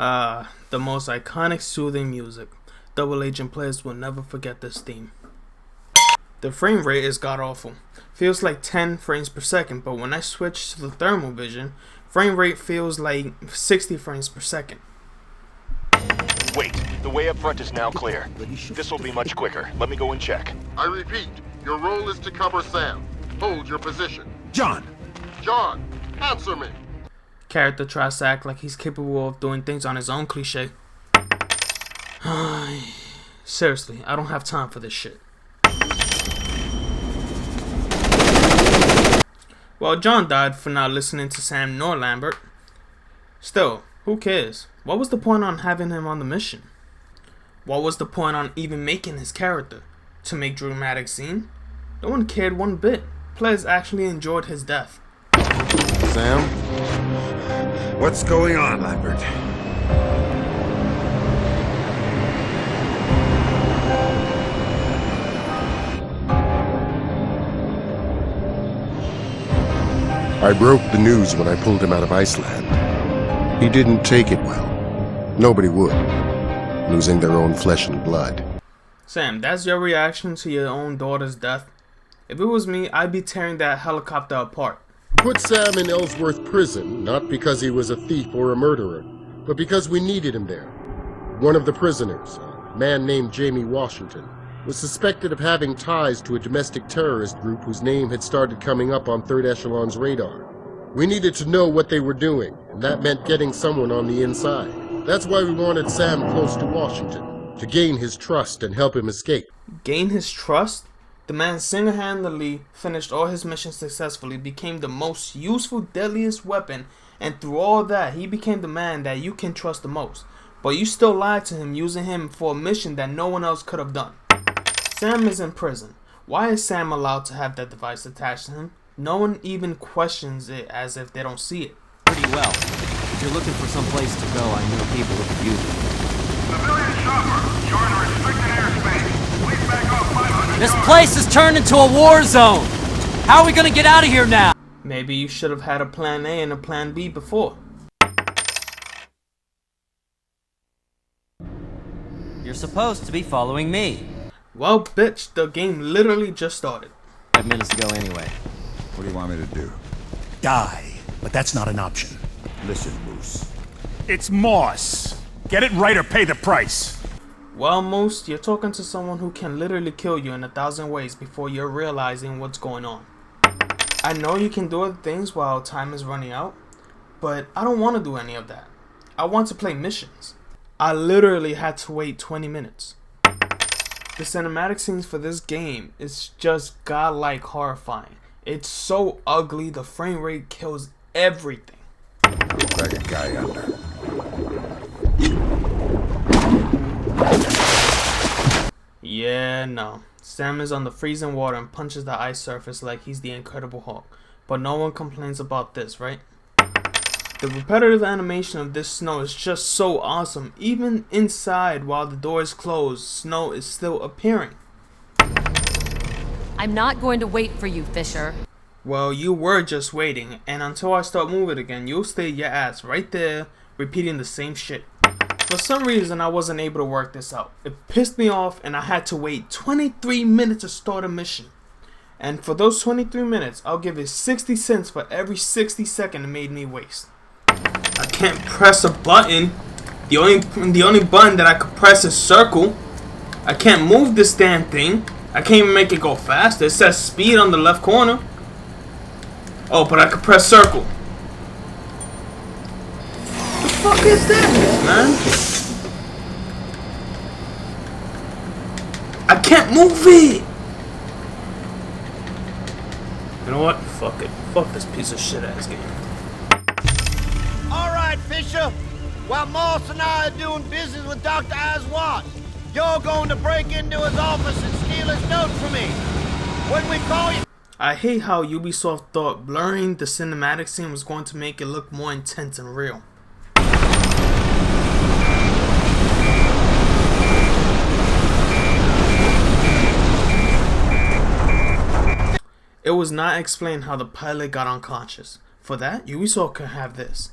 The most iconic soothing music. Double Agent players will never forget this theme. The frame rate is god awful. Feels like 10 frames per second, but when I switch to the thermal vision, frame rate feels like 60 frames per second. Wait, the way up front is now clear. This will be much quicker. Let me go and check. I repeat, your role is to cover Sam. Hold your position. John! John, answer me. Character tries to act like he's capable of doing things on his own cliche. Seriously, I don't have time for this shit. Well, John died for not listening to Sam nor Lambert. Still, who cares? What was the point on having him on the mission? What was the point on even making his character? To make dramatic scene? No one cared one bit. Players actually enjoyed his death. Sam? What's going on, Lambert? I broke the news when I pulled him out of Iceland. He didn't take it well. Nobody would, losing their own flesh and blood. Sam, that's your reaction to your own daughter's death? If it was me, I'd be tearing that helicopter apart. Put Sam in Ellsworth prison, not because he was a thief or a murderer, but because we needed him there. One of the prisoners, a man named Jamie Washington, was suspected of having ties to a domestic terrorist group whose name had started coming up on Third Echelon's radar. We needed to know what they were doing, and that meant getting someone on the inside. That's why we wanted Sam close to Washington, to gain his trust and help him escape. Gain his trust? The man single-handedly finished all his missions successfully, became the most useful, deadliest weapon, and through all that, he became the man that you can trust the most. But you still lied to him, using him for a mission that no one else could have done. Sam is in prison. Why is Sam allowed to have that device attached to him? No one even questions it as if they don't see it. Pretty well. If you're looking for some place to go, I know people who could use it. Civilian chopper, you're in restricted airspace. Please back off 500 This yards. place has turned into a war zone! How are we gonna get out of here now? Maybe you should have had a plan A and a plan B before. You're supposed to be following me. Well, bitch, the game literally just started. 5 minutes ago anyway. What do you want me to do? Die, but that's not an option. Listen, Moose. It's Moss. Get it right or pay the price. Well, Moose, you're talking to someone who can literally kill you in 1,000 ways before you're realizing what's going on. I know you can do other things while time is running out, but I don't want to do any of that. I want to play missions. I literally had to wait 20 minutes. The cinematic scenes for this game is just godlike horrifying. It's so ugly, the frame rate kills everything. Looks like a guy under. Yeah, no. Sam is on the freezing water and punches the ice surface like he's the Incredible Hulk. But no one complains about this, right? The repetitive animation of this snow is just so awesome. Even inside, while the door is closed, snow is still appearing. I'm not going to wait for you, Fisher. Well, you were just waiting, and until I start moving again, you'll stay your ass right there, repeating the same shit. For some reason, I wasn't able to work this out. It pissed me off, and I had to wait 23 minutes to start a mission. And for those 23 minutes, I'll give it 60 cents for every 60 seconds it made me waste. I can't press a button. The only button that I could press is circle. I can't move this damn thing. I can't even make it go faster. It says speed on the left corner. Oh, but I could press circle. The fuck is that, man? I can't move it. You know what? Fuck it. Fuck this piece of shit ass game. All right, Fisher. While Moss and I are doing business with Dr. Aswad, you're going to break into his office and steal his note from me. When we call you... I hate how Ubisoft thought blurring the cinematic scene was going to make it look more intense and real. It was not explained how the pilot got unconscious. For that, Ubisoft could have this.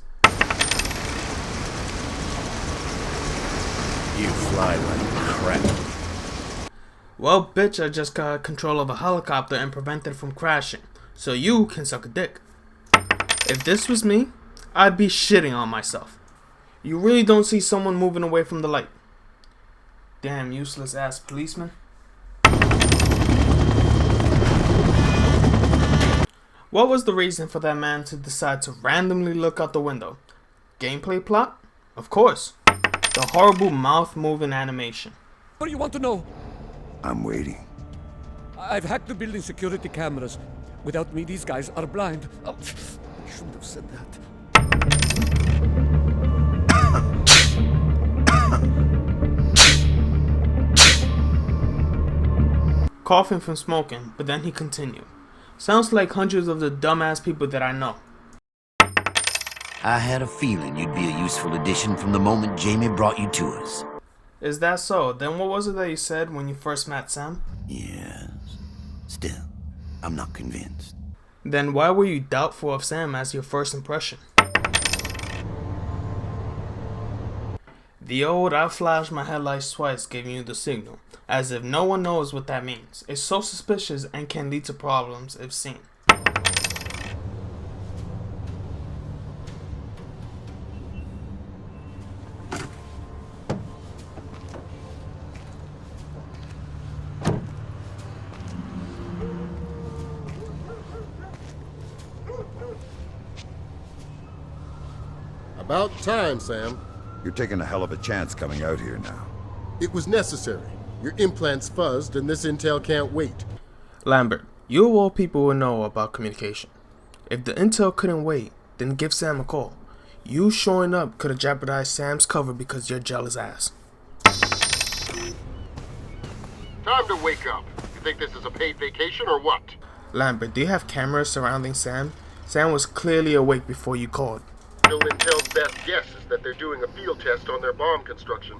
You fly like crap. Well, bitch, I just got control of a helicopter and prevented it from crashing, so you can suck a dick. If this was me, I'd be shitting on myself. You really don't see someone moving away from the light. Damn useless ass policeman. What was the reason for that man to decide to randomly look out the window? Gameplay plot? Of course. The horrible mouth moving animation. What do you want to know? I'm waiting. I've hacked the building security cameras. Without me, these guys are blind. Oh, I shouldn't have said that. Coughing from smoking, but then he continued. Sounds like hundreds of the dumbass people that I know. I had a feeling you'd be a useful addition from the moment Jamie brought you to us. Is that so? Then what was it that you said when you first met Sam? Yes. Still, I'm not convinced. Then why were you doubtful of Sam as your first impression? The old I flashed my headlights twice giving you the signal, as if no one knows what that means. It's so suspicious and can lead to problems if seen. About time, Sam. You're taking a hell of a chance coming out here now. It was necessary. Your implants fuzzed and this intel can't wait. Lambert, you of all people will know about communication. If the intel couldn't wait, then give Sam a call. You showing up could have jeopardized Sam's cover because you're jealous ass. Time to wake up. You think this is a paid vacation or what? Lambert, do you have cameras surrounding Sam? Sam was clearly awake before you called. Still, Intel's best guess is that they're doing a field test on their bomb construction.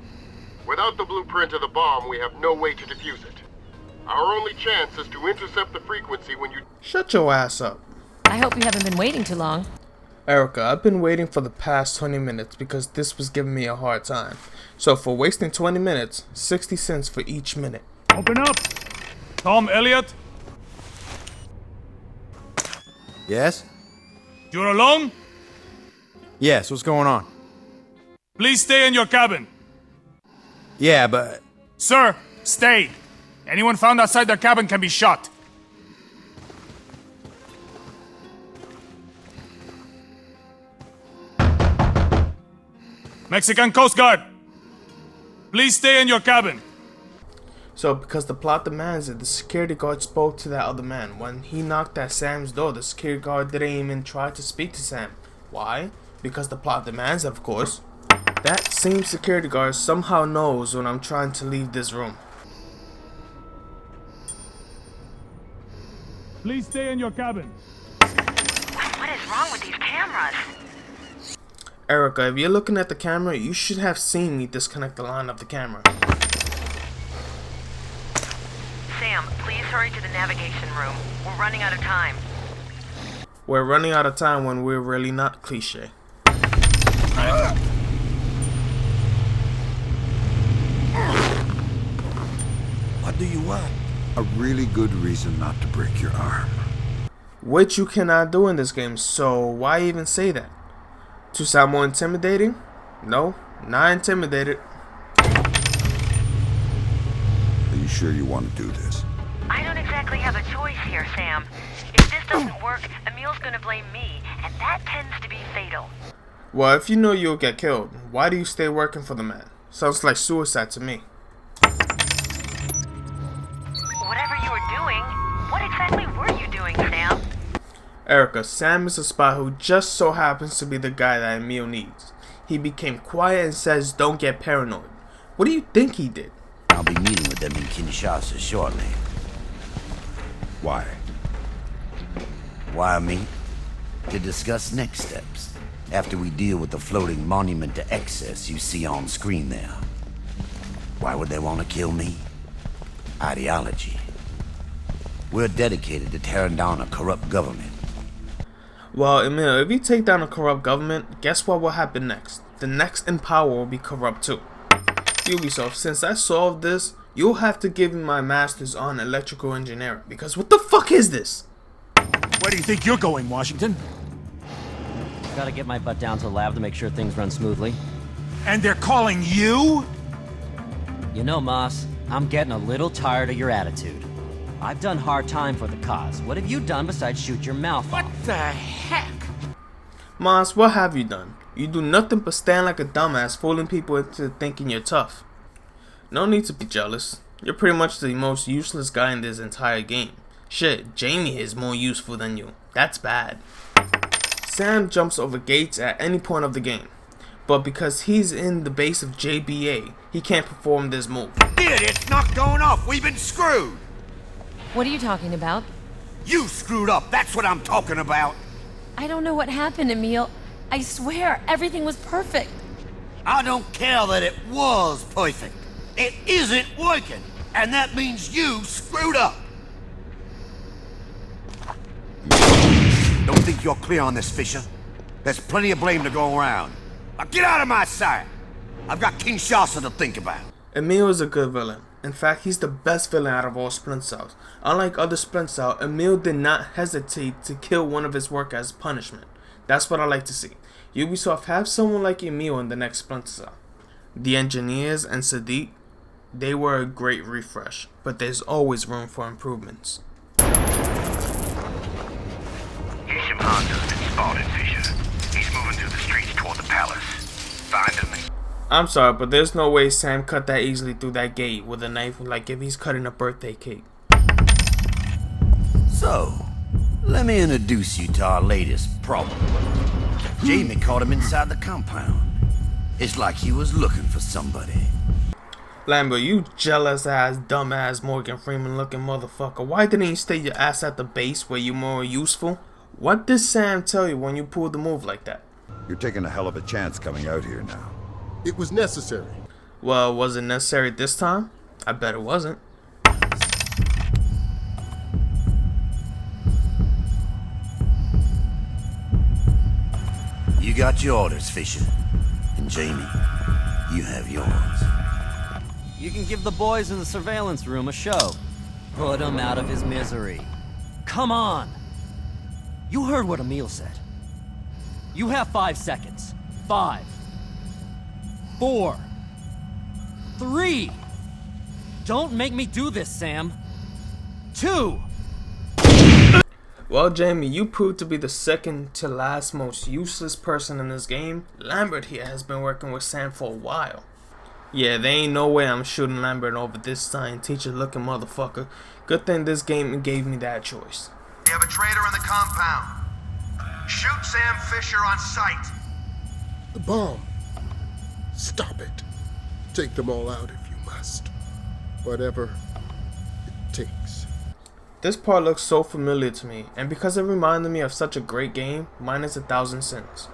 Without the blueprint of the bomb, we have no way to defuse it. Our only chance is to intercept the frequency when you... Shut your ass up. I hope you haven't been waiting too long. Erica, I've been waiting for the past 20 minutes because this was giving me a hard time. So for wasting 20 minutes, 60 cents for each minute. Open up! Tom Elliott? Yes? You're alone? Yes, what's going on? Please stay in your cabin. Yeah, but... Sir, stay. Anyone found outside their cabin can be shot. Mexican Coast Guard. Please stay in your cabin. So because the plot demands it, the security guard spoke to that other man. When he knocked at Sam's door, the security guard didn't even try to speak to Sam. Why? Because the plot demands it, of course. That same security guard somehow knows when I'm trying to leave this room. Please stay in your cabin. What is wrong with these cameras? Erica, if you're looking at the camera, you should have seen me disconnect the line of the camera. Sam, please hurry to the navigation room. We're running out of time. We're running out of time when we're really not cliche. What do you want? A really good reason not to break your arm. Which you cannot do in this game, so why even say that? To sound more intimidating? No, not intimidated. Are you sure you want to do this? I don't exactly have a choice here, Sam. If this doesn't work, Emil's gonna blame me, and that tends to be fatal. Well, if you know you'll get killed, why do you stay working for the man? Sounds like suicide to me. Whatever you were doing, what exactly were you doing, Sam? Erica, Sam is a spy who just so happens to be the guy that Emil needs. He became quiet and says don't get paranoid. What do you think he did? I'll be meeting with them in Kinshasa shortly. Why? Why me? To discuss next steps, after we deal with the floating monument to excess you see on screen there. Why would they want to kill me? Ideology. We're dedicated to tearing down a corrupt government. Well, Emil, if you take down a corrupt government, guess what will happen next? The next in power will be corrupt too. Ubisoft, since I solved this, you'll have to give me my master's on electrical engineering, because what the fuck is this? Where do you think you're going, Washington? Gotta get my butt down to the lab to make sure things run smoothly. And they're calling you? You know, Moss, I'm getting a little tired of your attitude. I've done hard time for the cause. What have you done besides shoot your mouth off? What the heck? Moss, what have you done? You do nothing but stand like a dumbass, fooling people into thinking you're tough. No need to be jealous. You're pretty much the most useless guy in this entire game. Shit, Jamie is more useful than you. That's bad. Sam jumps over gates at any point of the game, but because he's in the base of JBA, he can't perform this move. Dude, it's not going off. We've been screwed. What are you talking about? You screwed up. That's what I'm talking about. I don't know what happened, Emil. I swear, everything was perfect. I don't care that it was perfect. It isn't working, and that means you screwed up. Don't think you're clear on this, Fisher. There's plenty of blame to go around. Now get out of my sight. I've got Kinshasa to think about. Emil is a good villain. In fact, he's the best villain out of all Splinter Cells. Unlike other Splinter Cells, Emil did not hesitate to kill one of his work as punishment. That's what I like to see. Ubisoft have someone like Emil in the next Splinter Cell. The engineers and Sadiq, they were a great refresh, but there's always room for improvements. Honda's been spotted, Fisher. He's moving through the streets toward the palace. Find him. I'm sorry, but there's no way Sam cut that easily through that gate with a knife like if he's cutting a birthday cake. So, let me introduce you to our latest problem. Jamie caught him inside the compound. It's like he was looking for somebody. Lambert, you jealous ass, dumbass Morgan Freeman looking motherfucker. Why didn't you stay your ass at the base where you're more useful? What did Sam tell you when you pulled the move like that? You're taking a hell of a chance coming out here now. It was necessary. Well, was it necessary this time? I bet it wasn't. You got your orders, Fisher. And Jamie, you have yours. You can give the boys in the surveillance room a show. Put him out of his misery. Come on! You heard what Emil said. You have 5 seconds. 5, 4, 3. Don't make me do this, Sam. 2. Well, Jamie, you proved to be the second to last most useless person in this game. Lambert here has been working with Sam for a while. Yeah, there ain't no way I'm shooting Lambert over this science teacher looking motherfucker. Good thing this game gave me that choice. We have a traitor in the compound. Shoot Sam Fisher on sight. The bomb. Stop it. Take them all out if you must. Whatever it takes. This part looks so familiar to me, and because it reminded me of such a great game, mine is 1,000 cents.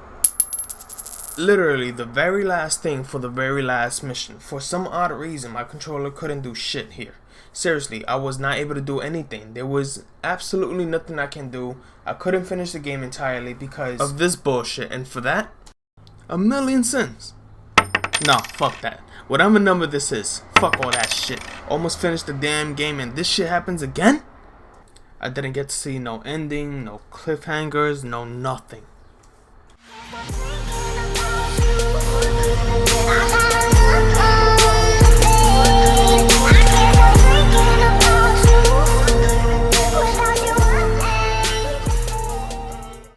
Literally the very last thing for the very last mission. For some odd reason, my controller couldn't do shit here. Seriously, I was not able to do anything. There was absolutely nothing I can do. I couldn't finish the game entirely because of this bullshit, and for that, 1,000,000 cents. Nah, fuck that. Whatever number this is, fuck all that shit. Almost finished the damn game and this shit happens again? I didn't get to see no ending, no cliffhangers, no nothing.